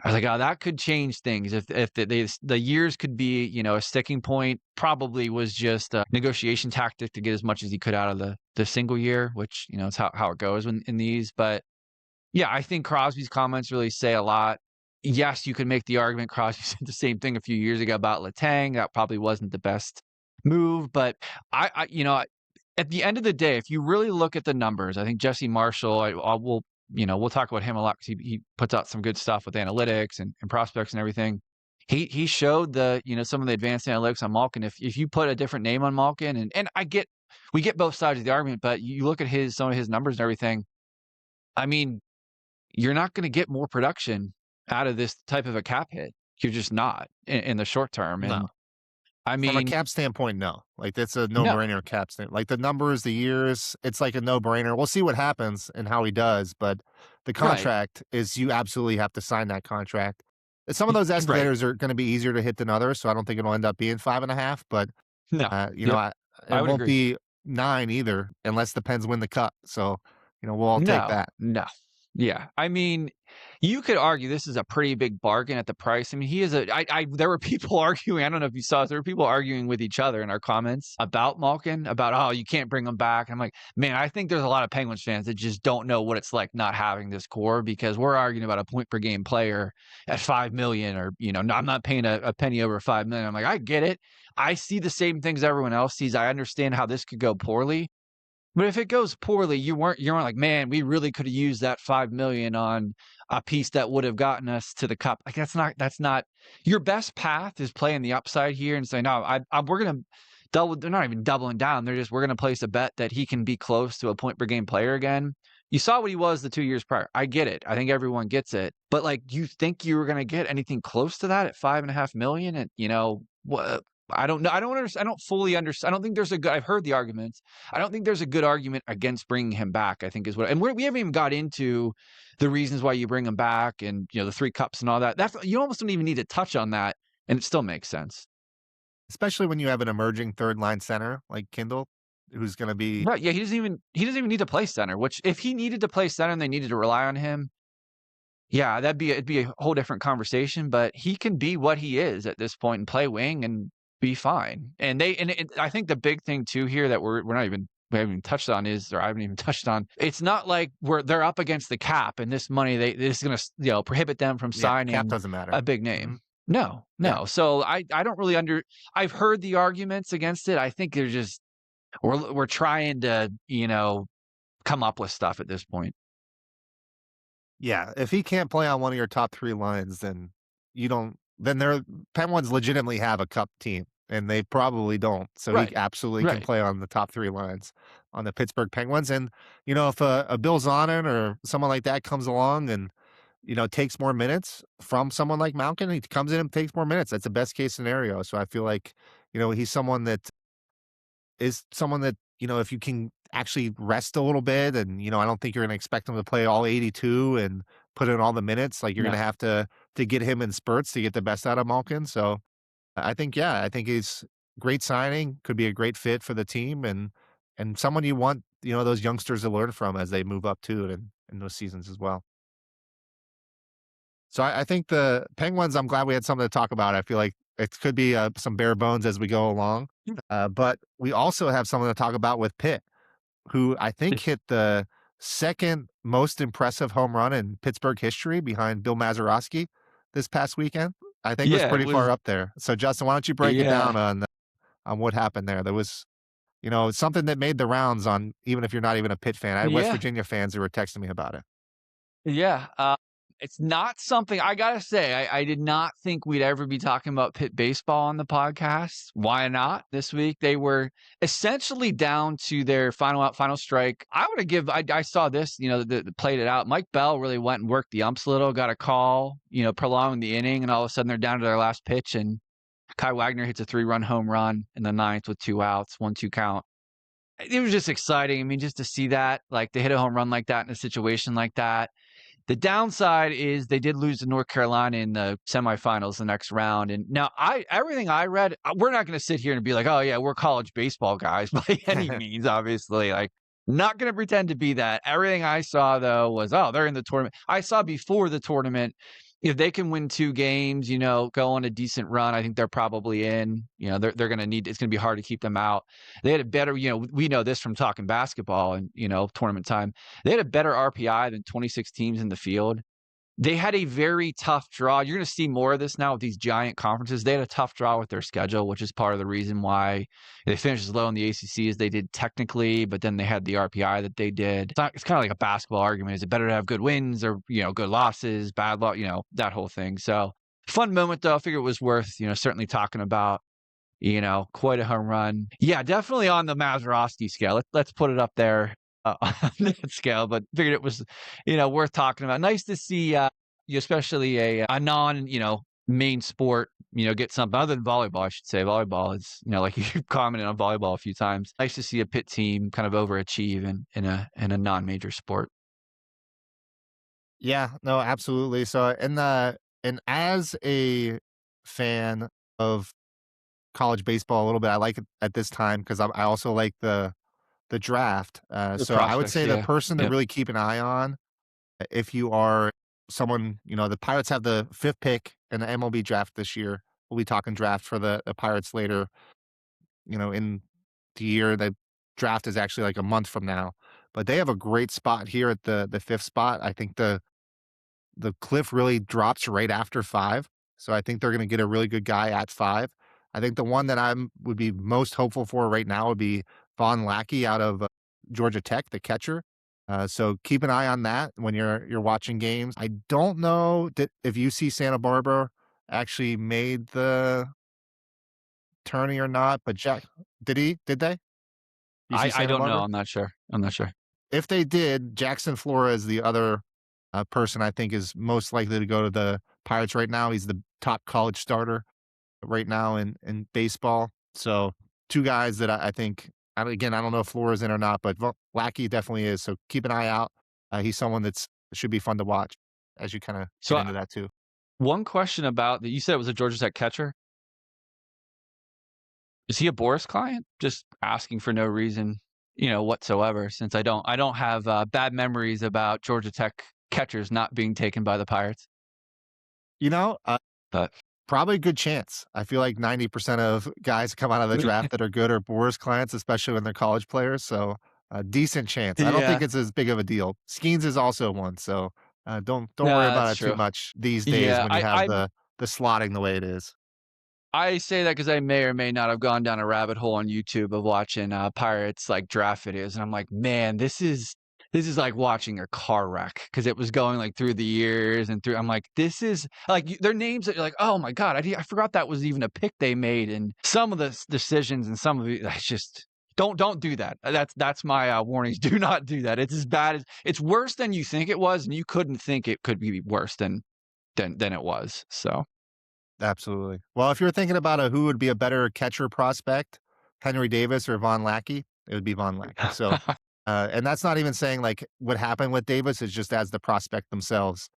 I was like, oh, that could change things if the years could be, a sticking point. Probably was just a negotiation tactic to get as much as he could out of the single year, which it's how it goes in these, but. Yeah, I think Crosby's comments really say a lot. Yes, you can make the argument Crosby said the same thing a few years ago about Letang. That probably wasn't the best move, but at the end of the day, if you really look at the numbers, I think Jesse Marshall, we'll talk about him a lot because he puts out some good stuff with analytics and prospects and everything. He showed some of the advanced analytics on Malkin. If you put a different name on Malkin, and we get both sides of the argument, but you look at some of his numbers and everything. I mean, you're not going to get more production out of this type of a cap hit. You're just not in the short term. And No. I From a mean, cap standpoint, no. Like, that's a no, no-brainer cap stand like, the numbers, the years, it's like a no-brainer. We'll see what happens and how he does, but the right, contract is you absolutely have to sign that contract. Some of those right. escalators are gonna be easier to hit than others, so I don't think it'll end up being 5.5, but, No, you know, yep, I it would won't agree. be 9 either unless the Pens win the cup, so, we'll all take No, that. no. Yeah, I mean, you could argue this is a pretty big bargain at the price. I mean, he is a I there were people arguing, I don't know if you saw this, there were people arguing with each other in our comments about Malkin, about, "Oh, you can't bring him back." I'm like, "Man, I think there's a lot of Penguins fans that just don't know what it's like not having this core because we're arguing about a point per game player at 5,000,000 or, no, I'm not paying a penny over 5,000,000." I'm like, "I get it. I see the same things everyone else sees. I understand how this could go poorly." But if it goes poorly, you weren't like, "Man, we really could have used that 5,000,000 on a piece that would have gotten us to the cup." Like, that's not your best path is playing the upside here and saying, "No, we're gonna double." They're not even doubling down. They're just, "We're gonna place a bet that he can be close to a point per game player again." You saw what he was the 2 years prior. I get it. I think everyone gets it. But, like, you think you were gonna get anything close to that at 5.5 million? And, what I don't know. I don't fully understand. I don't think there's a good I've heard the arguments. I don't think there's a good argument against bringing him back, I think is what, and we haven't even got into the reasons why you bring him back and, the 3 cups and all that. That's you almost don't even need to touch on that, and it still makes sense. Especially when you have an emerging third line center like Kindle, who's gonna be Right, yeah, he doesn't even need to play center, which if he needed to play center and they needed to rely on him, yeah, it'd be a whole different conversation, but he can be what he is at this point and play wing and be fine. I think the big thing too here that we haven't even touched on is, or I haven't even touched on, it's not like they're up against the cap and this money this is gonna prohibit them from yeah, cap signing doesn't matter. a big name. Mhm. No, Yeah. no. So I don't really I've heard the arguments against it. I think they're just we're trying to, come up with stuff at this point. Yeah, if he can't play on one of your top 3 lines, then you don't then they're Penguins legitimately have a cup team, and they probably don't, so he Right. absolutely can Right. play on the top 3 lines on the Pittsburgh Penguins, and, if a Bill Zonin or someone like that comes along and, takes more minutes from someone like Malkin, he comes in and takes more minutes, that's the best case scenario, so I feel like, he's someone that is someone that, if you can actually rest a little bit and, I don't think you're gonna expect him to play all 82 and put in all the minutes, like, you're gonna No. have to get him in spurts to get the best out of Malkin, so I think, yeah, I think he's great signing, could be a great fit for the team and someone you want, those youngsters to learn from as they move up too in those seasons as well. So I think the Penguins, I'm glad we had something to talk about. I feel like it could be some bare bones as we go along. But we also have something to talk about with Pitt, who I think hit the second most impressive home run in Pittsburgh history behind Bill Mazeroski this past weekend. I think it was Yeah, it pretty far was up there. So Justin, why don't you break it yeah. down on what happened there? There was, something that made the rounds on even if you're not even a Pitt fan. I had West Yeah. Virginia fans who were texting me about it. Yeah, it's not something I gotta say, I did not think we'd ever be talking about Pitt baseball on the podcast. Why not? This week, they were essentially down to their final out, final strike. I saw this, that played it out. Mike Bell really went and worked the umps a little, got a call, prolonged the inning, and all of a sudden they're down to their last pitch, and Kai Wagner hits a 3-run home run in the ninth with 2 outs, 1-2 count. It was just exciting. I mean, just to see that, like, they hit a home run like that in a situation like that. The downside is they did lose to North Carolina in the semifinals the next round. And now everything I read, we're not going to sit here and be like, "Oh yeah, we're college baseball guys" by any means, obviously. Like, not going to pretend to be that. Everything I saw though was, "Oh, they're in the tournament." I saw before the tournament, if they can win 2 games, go on a decent run, I think they're probably in. They're going to need, it's going to be hard to keep them out. They had a better, we know this from talking basketball and, tournament time. They had a better RPI than 26 teams in the field. They had a very tough draw. You're going to see more of this now with these giant conferences. They had a tough draw with their schedule, which is part of the reason why they finished as low in the ACC as they did technically, but then they had the RPI that they did. It's kind of like a basketball argument. Is it better to have good wins or, good losses, bad loss, that whole thing. So fun moment though. I figure it was worth, certainly talking about. Quite a home run. Yeah, definitely on the Mazeroski scale. Let's put it up there on that scale, but figured it was, worth talking about. Nice to see, especially a non, main sport, get something other than volleyball, I should say. Volleyball is, like you commented on volleyball a few times. Nice to see a Pitt team kind of overachieve in a non-major sport. Yeah, no, absolutely. So, and as a fan of college baseball a little bit, I like it at this time because I also like the draft. The So I would prospects, say the yeah. person to Yep. really keep an eye on, if you are someone, the Pirates have the fifth pick in the MLB draft this year. We'll be talking draft for the Pirates later, in the year. The draft is actually like a month from now, but they have a great spot here at the fifth spot. I think the cliff really drops right after 5. So I think they're gonna get a really good guy at 5. I think the one that I'm would be most hopeful for right now would be Von Lackey out of, Georgia Tech, the catcher. So keep an eye on that when you're watching games. I don't know that if UC Santa Barbara actually made the tourney or not, but Jack did they? UC I Santa don't know. Barbara? I'm not sure. I'm not sure. If they did, Jackson Flores, the other person I think is most likely to go to the Pirates right now. He's the top college starter right now in baseball. So 2 guys that I think, again, I don't know if Flores in or not, but Lackey definitely is. So keep an eye out. He's someone that's should be fun to watch as you kind of So get into that too. one question about that, you said it was a Georgia Tech catcher. Is he a Boris client? Just asking for no reason, whatsoever. Since I don't have bad memories about Georgia Tech catchers not being taken by the Pirates. You know, But probably a good chance. I feel like 90% of guys come out of the draft that are good are Boris clients, especially when they're college players. So a decent chance. I don't think yeah, it's as big of a deal. Skeens is also one. So don't worry nah, about that's it too true. much these days Yeah, when you have the slotting the way it is. I say that because I may or may not have gone down a rabbit hole on YouTube of watching Pirates like draft videos, and I'm like, man, this is like watching a car wreck because it was going like through the years and through. I'm like, this is like their names that you're like, oh my god, I forgot that was even a pick they made, and some of the decisions and some of it, I just don't do that. That's my warnings. Do not do that. It's as bad as it's worse than you think it was, and you couldn't think it could be worse than it was. So. Absolutely. Well, if you're thinking about who would be a better catcher prospect, Henry Davis or Von Lackey, it would be Von Lackey. So, and that's not even saying like what happened with Davis is just as the prospect themselves.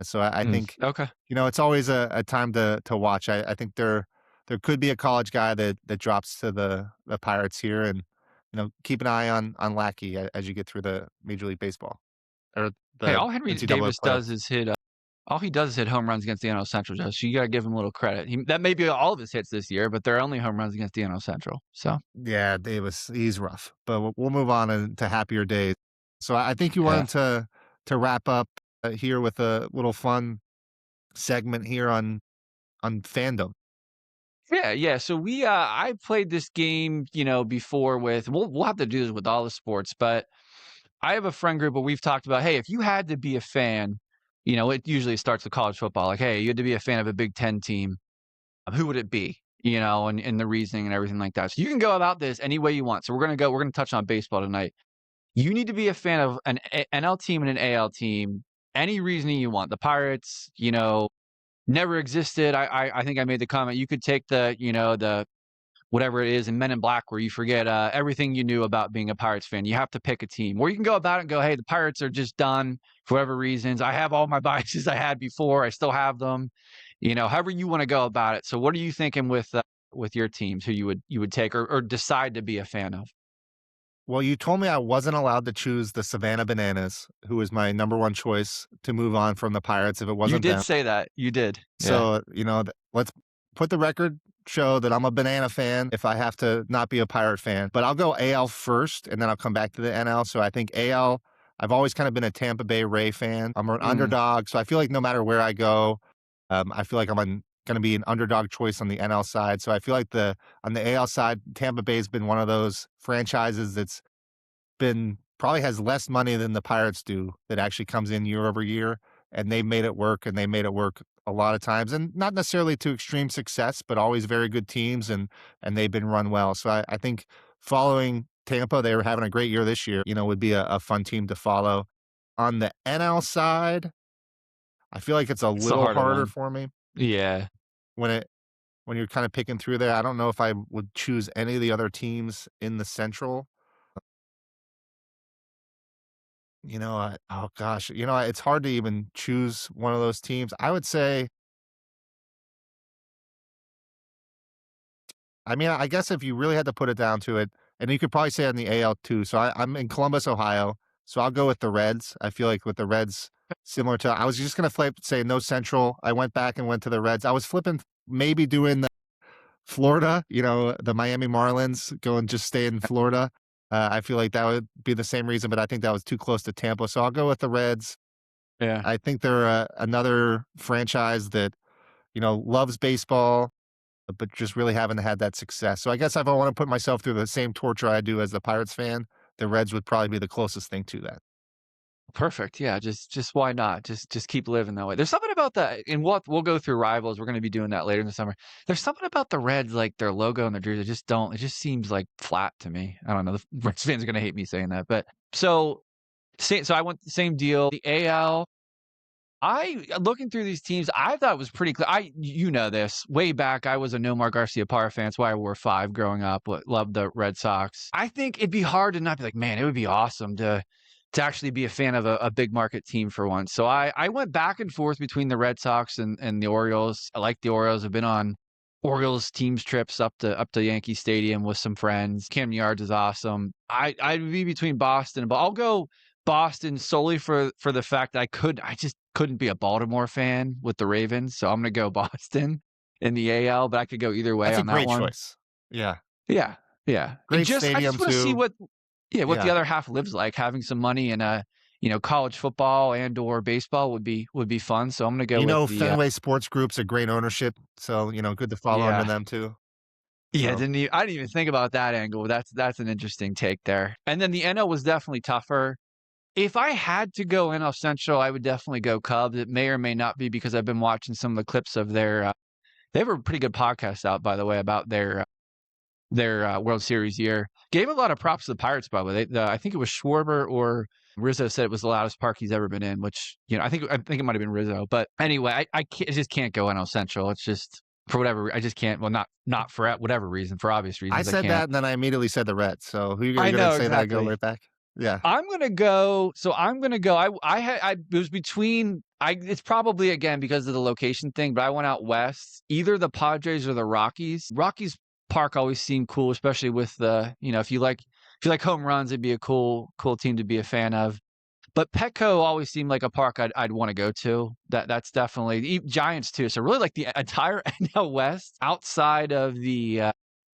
So I think, Okay. it's always a time to watch. I think there could be a college guy that drops to the Pirates here, and keep an eye on Lackey as you get through the Major League Baseball or Hey, the all Henry NCAA Davis does playoffs. is hit. All he does is hit home runs against the NL Central, Joe. So you gotta give him a little credit. That may be all of his hits this year, but they're only home runs against the NL Central. So Yeah, Davis, he's rough, but we'll move on to happier days. So I think you yeah, wanted to wrap up here with a little fun segment here on fandom. yeah. So I played this game, before with. We'll have to do this with all the sports, but I have a friend group where we've talked about, hey, if you had to be a fan, it usually starts with college football. Like, hey, you had to be a fan of a Big Ten team. Who would it be? And the reasoning and everything like that. So you can go about this any way you want. So we're gonna touch on baseball tonight. You need to be a fan of an NL team and an AL team. Any reasoning you want. The Pirates, never existed. I think I made the comment. You could take the whatever it is in Men in Black where you forget everything you knew about being a Pirates fan. You have to pick a team. Or you can go about it and go, hey, the Pirates are just done for whatever reasons. I have all my biases I had before. I still have them. However you want to go about it. So what are you thinking with your teams who you would take or decide to be a fan of? Well, you told me I wasn't allowed to choose the Savannah Bananas, who was my number one choice to move on from the Pirates if it You wasn't did them. say that. You did. Yeah. So, let's put the record show that I'm a banana fan if I have to not be a Pirate fan. But I'll go AL first and then I'll come back to the NL. So I think AL, I've always kind of been a Tampa Bay Ray fan. I'm an Mm. underdog. So I feel like no matter where I go, I feel like I'm going to be an underdog choice on the NL side. So I feel like on the AL side, Tampa Bay's been one of those franchises that's been probably has less money than the Pirates do that actually comes in year over year, and they made it work, and they made it work a lot of times, and not necessarily to extreme success, but always very good teams, and they've been run well. So I think following Tampa, they were having a great year this year, would be a fun team to follow. On the NL side, I feel like it's a It's a little harder harder one. for me. Yeah. when it when you're kind of picking through there. I don't know if I would choose any of the other teams in the Central. Oh gosh, it's hard to even choose one of those teams. I would say, I mean, I guess if you really had to put it down to it, and you could probably say in the AL too. So I'm in Columbus, Ohio. So I'll go with the Reds. I feel like with the Reds, similar to I was just gonna flip say no Central. I went back and went to the Reds. I was flipping maybe doing the Florida, the Miami Marlins, go and just stay in Florida. I feel like that would be the same reason, but I think that was too close to Tampa. So I'll go with the Reds. Yeah. I think they're another franchise that loves baseball, but just really haven't had that success. So I guess if I want to put myself through the same torture I do as the Pirates fan, the Reds would probably be the closest thing to that. Perfect. Yeah, just why not? Just keep living that way. There's something about that, and we'll go through rivals. We're gonna be doing that later in the summer. There's something about the Reds, like their logo and their jersey, just don't. It just seems like flat to me. I don't know. The Reds fans are gonna hate me saying that, but so I went the same deal. The AL. I looking through these teams, I thought it was pretty clear. You know this way back. I was a Nomar Garcia Parra fan. That's why I wore 5 growing up. Loved the Red Sox. I think it'd be hard to not be like, man, it would be awesome to actually be a fan of a big market team for once. So I went back and forth between the Red Sox and the Orioles. I like the Orioles. I've been on Orioles teams trips up to Yankee Stadium with some friends. Camden Yards is awesome. I'd be between Boston, but I'll go Boston solely for the fact I just couldn't be a Baltimore fan with the Ravens, so I'm gonna go Boston in the AL, but I could go either way That's a on that great one. choice. Yeah. Yeah, yeah. Great I just stadium wanna see too. what the Yeah. other half lives like. Having some money in college football and or baseball would be fun. So I'm gonna go with the Fenway Sports Group's a great ownership, so, good to follow under yeah. them too. Yeah, So, I didn't even think about that angle. That's an interesting take there. And then the NL was definitely tougher. If I had to go NL Central, I would definitely go Cubs. It may or may not be because I've been watching some of the clips of their. They have a pretty good podcast out, by the way, about their World Series year. Gave a lot of props to the Pirates, by the way. I think it was Schwarber or Rizzo said it was the loudest park he's ever been in, which I think it might have been Rizzo. But anyway, I just can't go NL Central. It's just for whatever I just can't. Well, not for whatever reason, for obvious I reasons, I said can't. that, and then I immediately said the Reds. So who you're I gonna know say that I go exactly. right back? Yeah. I'm gonna go. So I'm gonna go. I it was between. It's probably again because of the location thing, but I went out west. Either the Padres or the Rockies. Rockies Park always seemed cool, especially with the if you like home runs, it'd be a cool team to be a fan of. But Petco always seemed like a park I'd want to go to. That's definitely Giants too. So really like the entire NL West outside of the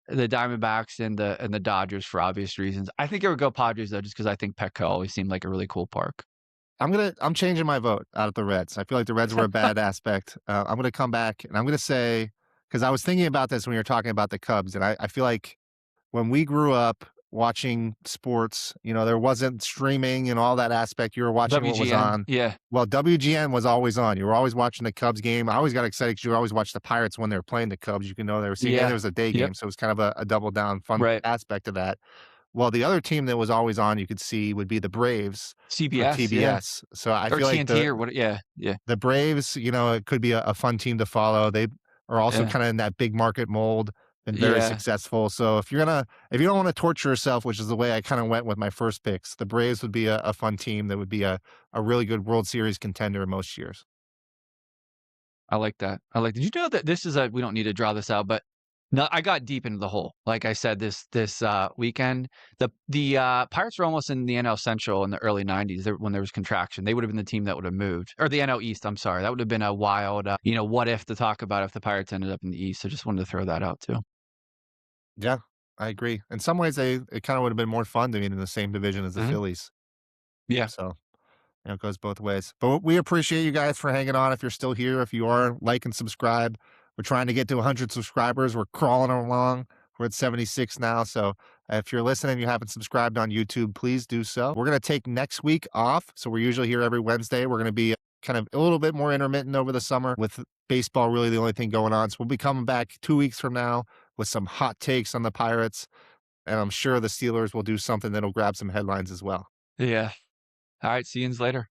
Diamondbacks and the Dodgers for obvious reasons. I think it would go Padres though, just because I think Petco always seemed like a really cool park. I'm changing my vote out of the Reds. I feel like the Reds were a bad aspect. I'm gonna come back and I'm gonna say, because I was thinking about this when you were talking about the Cubs, and I feel like when we grew up watching sports, there wasn't streaming and all that aspect. You were watching what was WGN, on. yeah, Well, WGN was always on. You were always watching the Cubs game. I always got excited because you always watched the Pirates when they were playing the Cubs. You can know they were seeing, and there yeah, was a day yep, game, so it was kind of a double down fun right. aspect of that. Well, the other team that was always on, you could see, would be the Braves for CBS, yeah, TBS. So I or feel like TNT the or what? Yeah, yeah, the Braves, it could be a fun team to follow. They are also yeah, kinda in that big market mold, been very yeah. successful. So if you don't wanna torture yourself, which is the way I kinda went with my first picks, the Braves would be a fun team that would be a really good World Series contender most years. I like that. I like. Did you know that this is a? We don't need to draw this out, but no, I got deep into the hole. Like I said, this weekend, the Pirates were almost in the NL Central in the early '90s when there was contraction. They would have been the team that would have moved, or the NL East. I'm sorry, that would have been a wild, what if to talk about if the Pirates ended up in the East. So just wanted to throw that out too. Yeah, I agree. In some ways, it kinda would have been more fun to be in the same division as the Mhm. Phillies. Yeah. So it goes both ways. But we appreciate you guys for hanging on. If you're still here, if you are, like and subscribe. We're trying to get to 100 subscribers. We're crawling along. We're at 76 now. So if you're listening, and you haven't subscribed on YouTube, please do so. We're going to take next week off. So we're usually here every Wednesday. We're going to be kind of a little bit more intermittent over the summer with baseball really the only thing going on. So we'll be coming back 2 weeks from now with some hot takes on the Pirates. And I'm sure the Steelers will do something that'll grab some headlines as well. Yeah. All right. See you later.